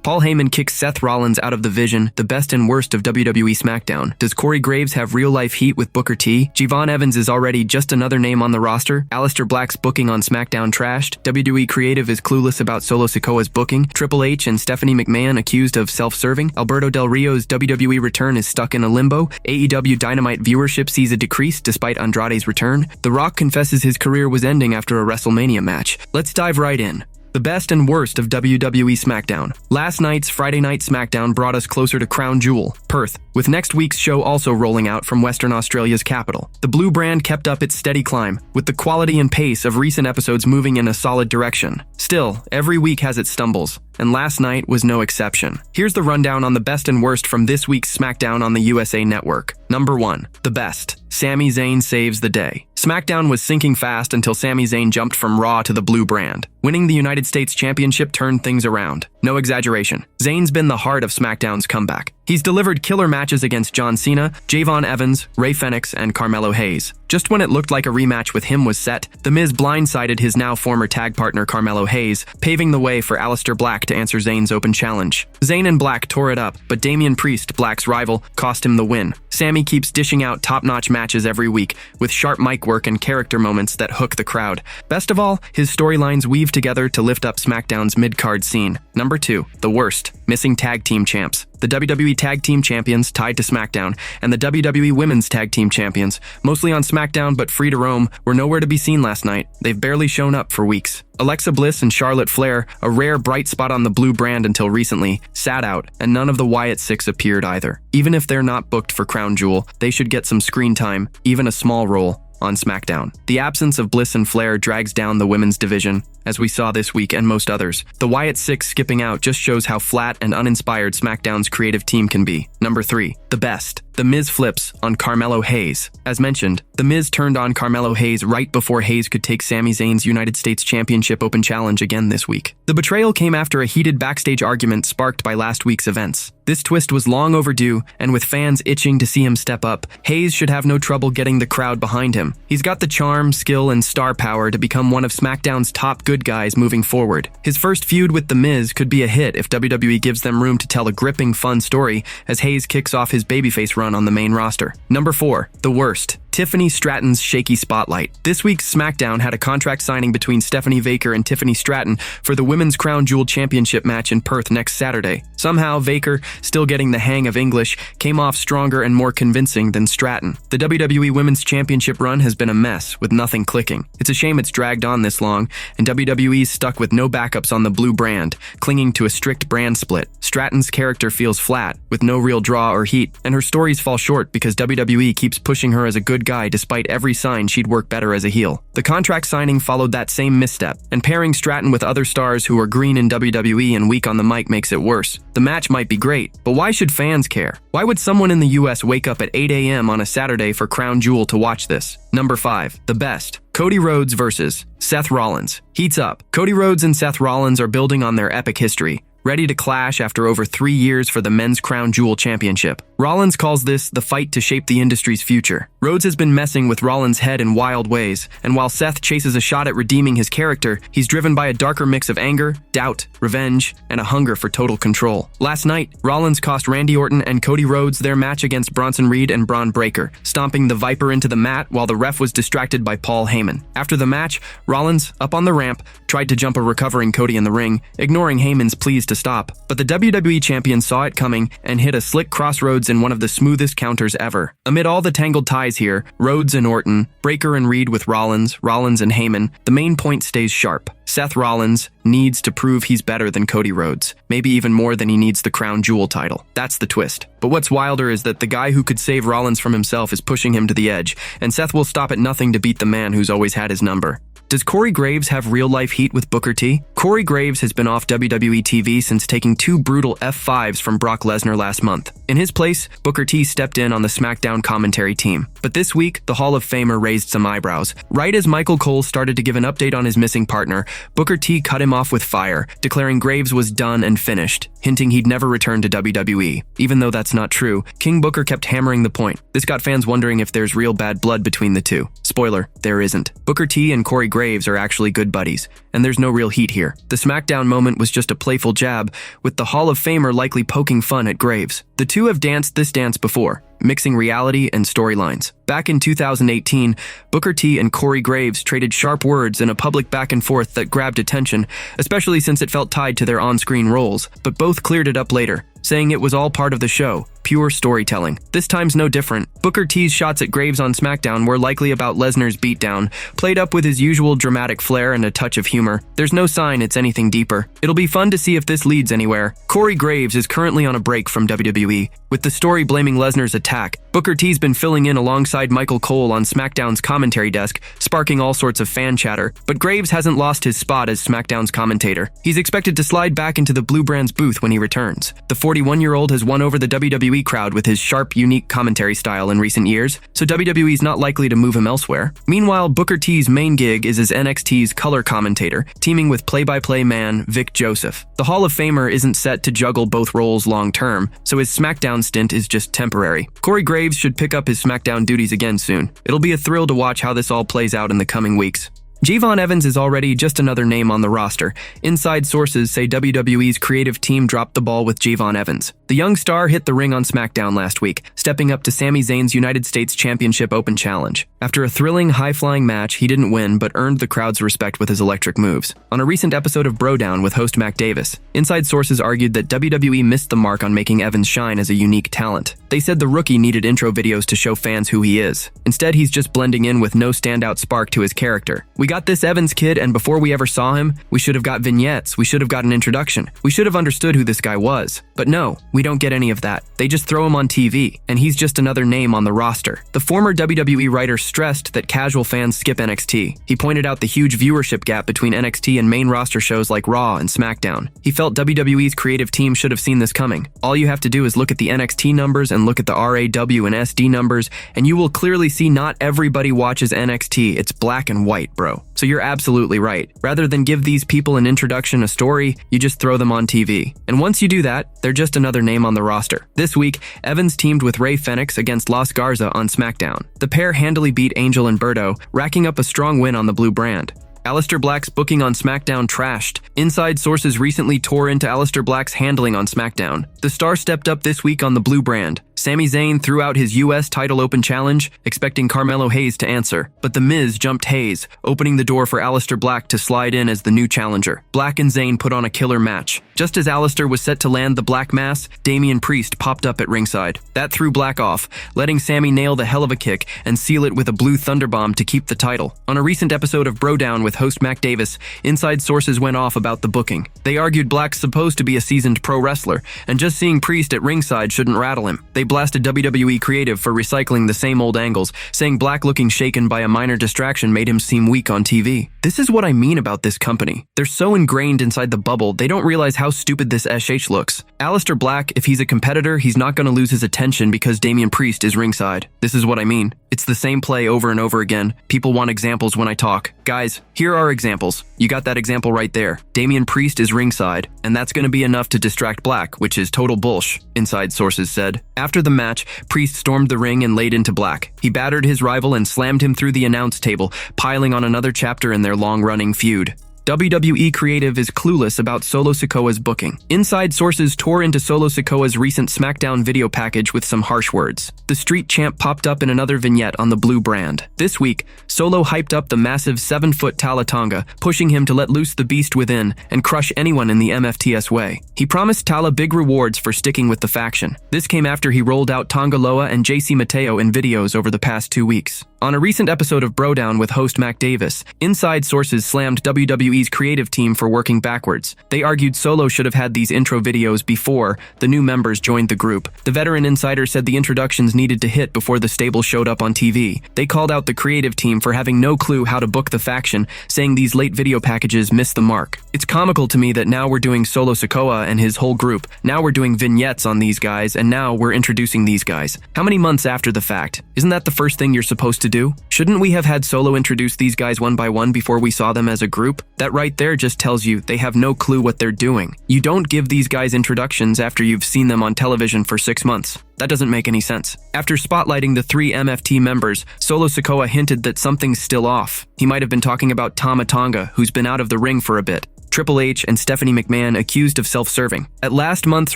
Paul Heyman kicks Seth Rollins out of the Vision, the best and worst of WWE SmackDown. Does Corey Graves have real-life heat with Booker T? Javon Evans is already just another name on the roster. Alistair Black's booking on SmackDown trashed. WWE Creative is clueless about Solo Sikoa's booking. Triple H and Stephanie McMahon accused of self-serving. Alberto Del Rio's WWE return is stuck in a limbo. AEW Dynamite viewership sees a decrease despite Andrade's return. The Rock confesses his career was ending after a WrestleMania match. Let's dive right in. The best and worst of WWE SmackDown. Last night's Friday Night SmackDown brought us closer to Crown Jewel, Perth, with next week's show also rolling out from Western Australia's capital. The blue brand kept up its steady climb, with the quality and pace of recent episodes moving in a solid direction. Still, every week has its stumbles, and last night was no exception. Here's the rundown on the best and worst from this week's SmackDown on the USA Network. Number 1. The best. Sami Zayn saves the day. SmackDown was sinking fast until Sami Zayn jumped from Raw to the blue brand. Winning the United States Championship turned things around. No exaggeration. Zayn's been the heart of SmackDown's comeback. He's delivered killer matches against John Cena, Javon Evans, Rey Fenix, and Carmelo Hayes. Just when it looked like a rematch with him was set, The Miz blindsided his now former tag partner Carmelo Hayes, paving the way for Alistair Black to answer Zayn's open challenge. Zayn and Black tore it up, but Damian Priest, Black's rival, cost him the win. Sami keeps dishing out top-notch matches every week, with sharp mic work and character moments that hook the crowd. Best of all, his storylines weave together to lift up SmackDown's mid-card scene. Number 2. The worst. Missing tag team champs. The WWE Tag Team Champions, tied to SmackDown, and the WWE Women's Tag Team Champions, mostly on SmackDown but free to roam, were nowhere to be seen last night. They've barely shown up for weeks. Alexa Bliss and Charlotte Flair, a rare bright spot on the blue brand until recently, sat out, and none of the Wyatt Six appeared either. Even if they're not booked for Crown Jewel, they should get some screen time, even a small role, on SmackDown. The absence of Bliss and Flair drags down the women's division, as we saw this week and most others. The Wyatt Six skipping out just shows how flat and uninspired SmackDown's creative team can be. Number 3. The best. The Miz flips on Carmelo Hayes. As mentioned, The Miz turned on Carmelo Hayes right before Hayes could take Sami Zayn's United States Championship Open Challenge again this week. The betrayal came after a heated backstage argument sparked by last week's events. This twist was long overdue, and with fans itching to see him step up, Hayes should have no trouble getting the crowd behind him. He's got the charm, skill, and star power to become one of SmackDown's top good guys moving forward. His first feud with The Miz could be a hit if WWE gives them room to tell a gripping, fun story as Hayes kicks off his babyface run on the main roster. Number 4. The worst. Tiffany Stratton's shaky spotlight. This week's SmackDown had a contract signing between Stephanie Baker and Tiffany Stratton for the Women's Crown Jewel Championship match in Perth next Saturday. Somehow, Baker, still getting the hang of English, came off stronger and more convincing than Stratton. The WWE Women's Championship run has been a mess, with nothing clicking. It's a shame it's dragged on this long, and WWE's stuck with no backups on the blue brand, clinging to a strict brand split. Stratton's character feels flat, with no real draw or heat, and her stories fall short because WWE keeps pushing her as a good guy despite every sign she'd work better as a heel. The contract signing followed that same misstep, and pairing Stratton with other stars who are green in WWE and weak on the mic makes it worse. The match might be great, but why should fans care? Why would someone in the US wake up at 8 a.m. on a Saturday for Crown Jewel to watch this? Number 5. The best. Cody Rhodes versus Seth Rollins. Heats up. Cody Rhodes and Seth Rollins are building on their epic history, ready to clash after over 3 years for the Men's Crown Jewel Championship. Rollins calls this the fight to shape the industry's future. Rhodes has been messing with Rollins' head in wild ways, and while Seth chases a shot at redeeming his character, he's driven by a darker mix of anger, doubt, revenge, and a hunger for total control. Last night, Rollins cost Randy Orton and Cody Rhodes their match against Bronson Reed and Braun Breaker, stomping the Viper into the mat while the ref was distracted by Paul Heyman. After the match, Rollins, up on the ramp, tried to jump a recovering Cody in the ring, ignoring Heyman's pleas to stop. But the WWE champion saw it coming and hit a slick crossroads in one of the smoothest counters ever. Amid all the tangled ties here, Rhodes and Orton, Breaker and Reed with Rollins and Heyman, the main point stays sharp. Seth Rollins needs to prove he's better than Cody Rhodes, maybe even more than he needs the Crown Jewel title. That's the twist. But what's wilder is that the guy who could save Rollins from himself is pushing him to the edge, and Seth will stop at nothing to beat the man who's always had his number. Does Corey Graves have real-life heat with Booker T? Corey Graves has been off WWE TV since taking 2 brutal F5s from Brock Lesnar last month. In his place, Booker T stepped in on the SmackDown commentary team. But this week, the Hall of Famer raised some eyebrows. Right as Michael Cole started to give an update on his missing partner, Booker T cut him off with fire, declaring Graves was done and finished, hinting he'd never return to WWE. Even though that's not true, King Booker kept hammering the point. This got fans wondering if there's real bad blood between the two. Spoiler, there isn't. Booker T and Corey Graves are actually good buddies, and there's no real heat here. The SmackDown moment was just a playful jab, with the Hall of Famer likely poking fun at Graves. The two have danced this dance before, mixing reality and storylines. Back in 2018, Booker T and Corey Graves traded sharp words in a public back and forth that grabbed attention, especially since it felt tied to their on-screen roles, but both cleared it up later, saying it was all part of the show, pure storytelling. This time's no different. Booker T's shots at Graves on SmackDown were likely about Lesnar's beatdown, played up with his usual dramatic flair and a touch of humor. There's no sign it's anything deeper. It'll be fun to see if this leads anywhere. Corey Graves is currently on a break from WWE, with the story blaming Lesnar's attack. Booker T's been filling in alongside Michael Cole on SmackDown's commentary desk, sparking all sorts of fan chatter, but Graves hasn't lost his spot as SmackDown's commentator. He's expected to slide back into the Blue Brand's booth when he returns. The 41-year-old has won over the WWE crowd with his sharp, unique commentary style in recent years, so WWE's not likely to move him elsewhere. Meanwhile, Booker T's main gig is as NXT's color commentator, teaming with play-by-play man Vic Joseph. The Hall of Famer isn't set to juggle both roles long-term, so his SmackDown stint is just temporary. Corey Graves should pick up his SmackDown duties again soon. It'll be a thrill to watch how this all plays out in the coming weeks. Javon Evans is already just another name on the roster. Inside sources say WWE's creative team dropped the ball with Javon Evans. The young star hit the ring on SmackDown last week, stepping up to Sami Zayn's United States Championship Open Challenge. After a thrilling, high-flying match, he didn't win but earned the crowd's respect with his electric moves. On a recent episode of Brodown with host Mac Davis, inside sources argued that WWE missed the mark on making Evans shine as a unique talent. They said the rookie needed intro videos to show fans who he is. Instead, he's just blending in with no standout spark to his character. We got this Evans kid, and before we ever saw him, we should have got vignettes, we should have got an introduction, we should have understood who this guy was. But no, we don't get any of that. They just throw him on TV, and he's just another name on the roster. The former WWE writer stressed that casual fans skip NXT. He pointed out the huge viewership gap between NXT and main roster shows like Raw and SmackDown. He felt WWE's creative team should have seen this coming. All you have to do is look at the NXT numbers and look at the RAW and SD numbers, and you will clearly see not everybody watches NXT. It's black and white, bro. So you're absolutely right. Rather than give these people an introduction, a story, you just throw them on TV. And once you do that, they're just another name on the roster. This week, Evans teamed with Rey Fenix against Los Garza on SmackDown. The pair handily beat Angel and Berto, racking up a strong win on the Blue Brand. Alistair Black's booking on SmackDown trashed. Inside sources recently tore into Alistair Black's handling on SmackDown. The star stepped up this week on the Blue Brand. Sami Zayn threw out his US title open challenge, expecting Carmelo Hayes to answer. But The Miz jumped Hayes, opening the door for Alistair Black to slide in as the new challenger. Black and Zayn put on a killer match. Just as Alistair was set to land the Black Mass, Damian Priest popped up at ringside. That threw Black off, letting Sami nail the hell of a kick and seal it with a blue thunderbomb to keep the title. On a recent episode of Brodown with host Mac Davis, inside sources went off about the booking. They argued Black's supposed to be a seasoned pro wrestler, and just seeing Priest at ringside shouldn't rattle him. They blasted WWE creative for recycling the same old angles, saying Black looking shaken by a minor distraction made him seem weak on TV. This is what I mean about this company. They're so ingrained inside the bubble, they don't realize how stupid this SH looks. Alistair Black, if he's a competitor, he's not going to lose his attention because Damian Priest is ringside. This is what I mean. It's the same play over and over again. People want examples when I talk. Guys, here are examples. You got that example right there. Damian Priest is ringside, and that's going to be enough to distract Black, which is total bullsh, inside sources said. After the match, Priest stormed the ring and laid into Black. He battered his rival and slammed him through the announce table, piling on another chapter in their long-running feud. WWE creative is clueless about Solo Sikoa's booking. Inside sources tore into Solo Sikoa's recent SmackDown video package with some harsh words. The street champ popped up in another vignette on the Blue Brand. This week, Solo hyped up the massive 7-foot Tala Tonga, pushing him to let loose the beast within and crush anyone in the MFTS way. He promised Tala big rewards for sticking with the faction. This came after he rolled out Tonga Loa and JC Mateo in videos over the past 2 weeks. On a recent episode of Brodown with host Mac Davis, inside sources slammed WWE's creative team for working backwards. They argued Solo should have had these intro videos before the new members joined the group. The veteran insider said the introductions needed to hit before the stable showed up on TV. They called out the creative team for having no clue how to book the faction, saying these late video packages missed the mark. It's comical to me that now we're doing Solo Sikoa and his whole group, now we're doing vignettes on these guys, and now we're introducing these guys. How many months after the fact? Isn't that the first thing you're supposed to do? Shouldn't we have had Solo introduce these guys one by one before we saw them as a group? That right there just tells you they have no clue what they're doing. You don't give these guys introductions after you've seen them on television for 6 months. That doesn't make any sense. After spotlighting the 3 MFT members, Solo Sikoa hinted that something's still off. He might have been talking about Tama Tonga, who's been out of the ring for a bit. Triple H and Stephanie McMahon accused of self-serving. At last month's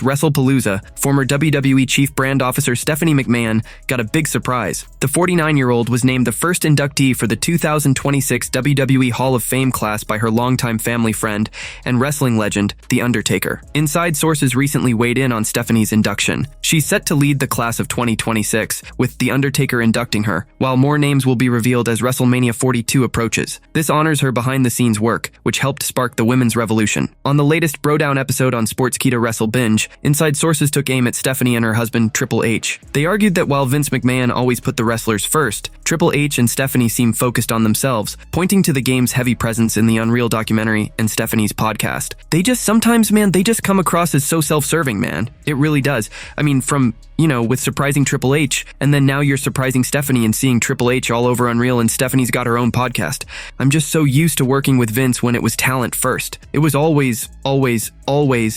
WrestlePalooza, former WWE Chief Brand Officer Stephanie McMahon got a big surprise. The 49-year-old was named the first inductee for the 2026 WWE Hall of Fame class by her longtime family friend and wrestling legend, The Undertaker. Inside sources recently weighed in on Stephanie's induction. She's set to lead the class of 2026, with The Undertaker inducting her, while more names will be revealed as WrestleMania 42 approaches. This honors her behind-the-scenes work, which helped spark the women's revolution. On the latest Brodown episode on Sportskeeda Wrestle Binge, inside sources took aim at Stephanie and her husband, Triple H. They argued that while Vince McMahon always put the wrestlers first, Triple H and Stephanie seem focused on themselves, pointing to the game's heavy presence in the Unreal documentary and Stephanie's podcast. They just come across as so self-serving, man. It really does. I mean, from, with surprising Triple H, and then now you're surprising Stephanie and seeing Triple H all over Unreal and Stephanie's got her own podcast. I'm just so used to working with Vince when it was talent first. It was always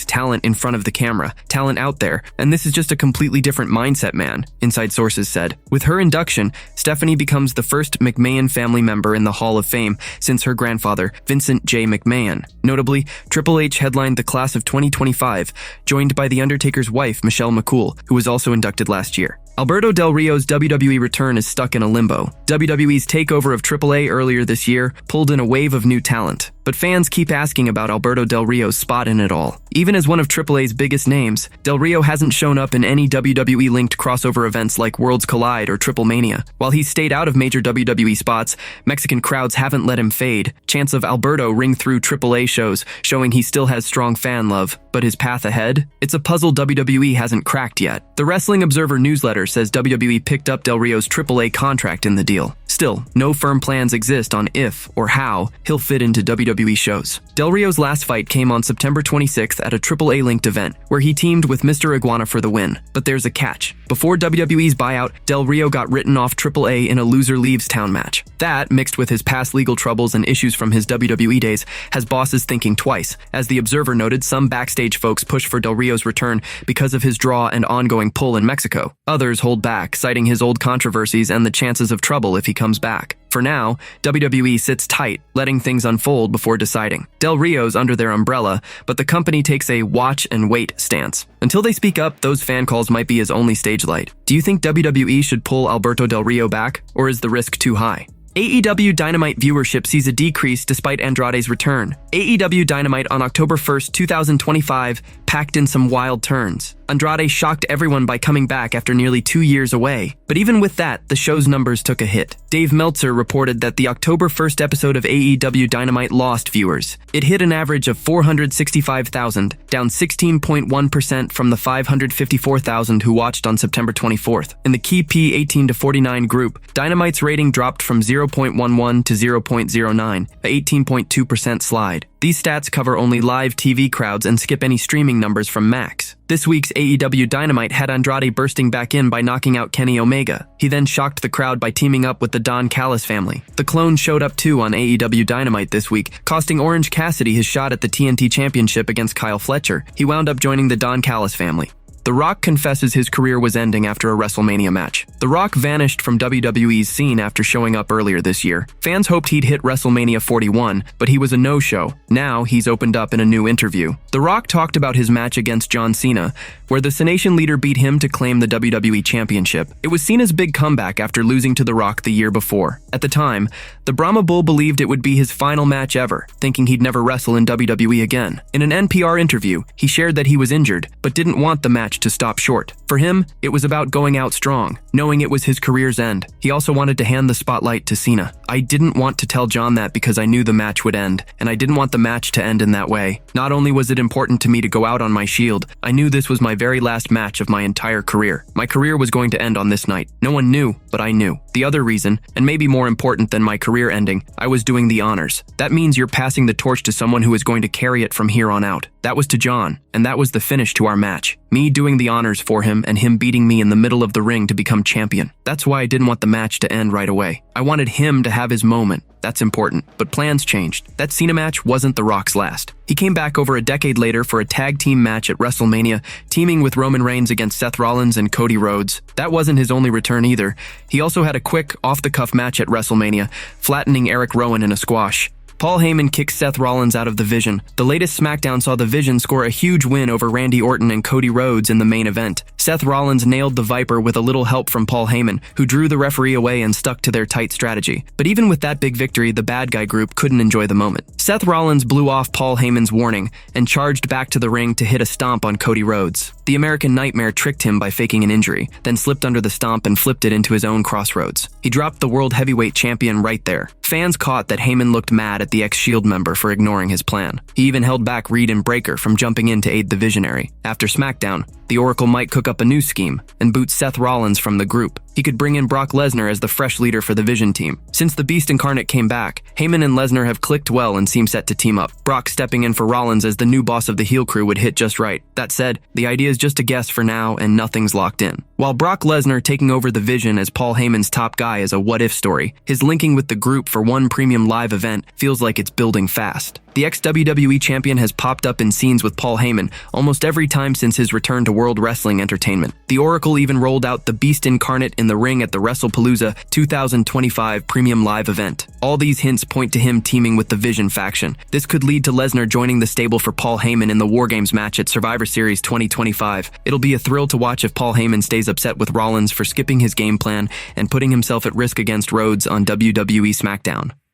talent in front of the camera, talent out there, and this is just a completely different mindset, man, inside sources said. With her induction, Stephanie becomes the first McMahon family member in the Hall of Fame since her grandfather, Vincent J. McMahon. Notably, Triple H headlined the class of 2025, joined by The Undertaker's wife, Michelle McCool, who was also inducted last year. Alberto Del Rio's WWE return is stuck in a limbo. WWE's takeover of AAA earlier this year pulled in a wave of new talent, but fans keep asking about Alberto Del Rio's spot in it all. Even as one of AAA's biggest names, Del Rio hasn't shown up in any WWE-linked crossover events like Worlds Collide or Triple Mania. While he's stayed out of major WWE spots, Mexican crowds haven't let him fade. Chants of Alberto ring through AAA shows, showing he still has strong fan love. But his path ahead? It's a puzzle WWE hasn't cracked yet. The Wrestling Observer newsletter says WWE picked up Del Rio's AAA contract in the deal. Still, no firm plans exist on if or how he'll fit into WWE shows. Del Rio's last fight came on September 26th at a AAA-linked event, where he teamed with Mr. Iguana for the win. But there's a catch. Before WWE's buyout, Del Rio got written off AAA in a loser leaves town match. That, mixed with his past legal troubles and issues from his WWE days, has bosses thinking twice. As the Observer noted, some backstage folks push for Del Rio's return because of his draw and ongoing pull in Mexico. Others hold back, citing his old controversies and the chances of trouble if he comes back. For now, WWE sits tight, letting things unfold before deciding. Del Rio's under their umbrella, but the company takes a watch and wait stance. Until they speak up, those fan calls might be his only stage light. Do you think WWE should pull Alberto Del Rio back, or is the risk too high? AEW Dynamite viewership sees a decrease despite Andrade's return. AEW Dynamite on October 1st, 2025 packed in some wild turns. Andrade shocked everyone by coming back after nearly 2 years away. But even with that, the show's numbers took a hit. Dave Meltzer reported that the October 1st episode of AEW Dynamite lost viewers. It hit an average of 465,000, down 16.1% from the 554,000 who watched on September 24th. In the key P18 to 49 group, Dynamite's rating dropped from 0.11 to 0.09, a 18.2% slide. These stats cover only live TV crowds and skip any streaming numbers from Max. This week's AEW Dynamite had Andrade bursting back in by knocking out Kenny Omega. He then shocked the crowd by teaming up with the Don Callis family. The clone showed up too on AEW Dynamite this week, costing Orange Cassidy his shot at the TNT Championship against Kyle Fletcher. He wound up joining the Don Callis family. The Rock confesses his career was ending after a WrestleMania match. The Rock vanished from WWE's scene after showing up earlier this year. Fans hoped he'd hit WrestleMania 41, but he was a no-show. Now he's opened up in a new interview. The Rock talked about his match against John Cena, where the Cenation leader beat him to claim the WWE Championship. It was Cena's big comeback after losing to The Rock the year before. At the time, the Brahma Bull believed it would be his final match ever, thinking he'd never wrestle in WWE again. In an NPR interview, he shared that he was injured, but didn't want the match to stop short. For him, it was about going out strong, knowing it was his career's end. He also wanted to hand the spotlight to Cena. I didn't want to tell John that because I knew the match would end, and I didn't want the match to end in that way. Not only was it important to me to go out on my shield, I knew this was my very last match of my entire career. My career was going to end on this night. No one knew, but I knew. The other reason, and maybe more important than my career ending, I was doing the honors. That means you're passing the torch to someone who is going to carry it from here on out. That was to John, and that was the finish to our match. Me doing the honors for him him and him beating me in the middle of the ring to become champion. That's why I didn't want the match to end right away. I wanted him to have his moment. That's important. But plans changed. That Cena match wasn't The Rock's last. He came back over a decade later for a tag team match at WrestleMania, teaming with Roman Reigns against Seth Rollins and Cody Rhodes. That wasn't his only return either. He also had a quick, off-the-cuff match at WrestleMania, flattening Eric Rowan in a squash. Paul Heyman kicked Seth Rollins out of the Vision. The latest SmackDown saw the Vision score a huge win over Randy Orton and Cody Rhodes in the main event. Seth Rollins nailed the Viper with a little help from Paul Heyman, who drew the referee away and stuck to their tight strategy. But even with that big victory, the bad guy group couldn't enjoy the moment. Seth Rollins blew off Paul Heyman's warning and charged back to the ring to hit a stomp on Cody Rhodes. The American Nightmare tricked him by faking an injury, then slipped under the stomp and flipped it into his own crossroads. He dropped the World Heavyweight Champion right there. Fans caught that Heyman looked mad at the ex-Shield member for ignoring his plan. He even held back Reed and Breakker from jumping in to aid the Visionary. After SmackDown, the Oracle might cook up a new scheme and boot Seth Rollins from the group. He could bring in Brock Lesnar as the fresh leader for the Vision team. Since the Beast Incarnate came back, Heyman and Lesnar have clicked well and seem set to team up. Brock stepping in for Rollins as the new boss of the heel crew would hit just right. That said, the idea is just a guess for now and nothing's locked in. While Brock Lesnar taking over the Vision as Paul Heyman's top guy is a what-if story, his linking with the group for one premium live event feels like it's building fast. The ex-WWE champion has popped up in scenes with Paul Heyman almost every time since his return to World Wrestling Entertainment. The Oracle even rolled out the Beast Incarnate in the ring at the WrestlePalooza 2025 Premium Live event. All these hints point to him teaming with the Vision faction. This could lead to Lesnar joining the stable for Paul Heyman in the War Games match at Survivor Series 2025. It'll be a thrill to watch if Paul Heyman stays upset with Rollins for skipping his game plan and putting himself at risk against Rhodes on WWE SmackDown.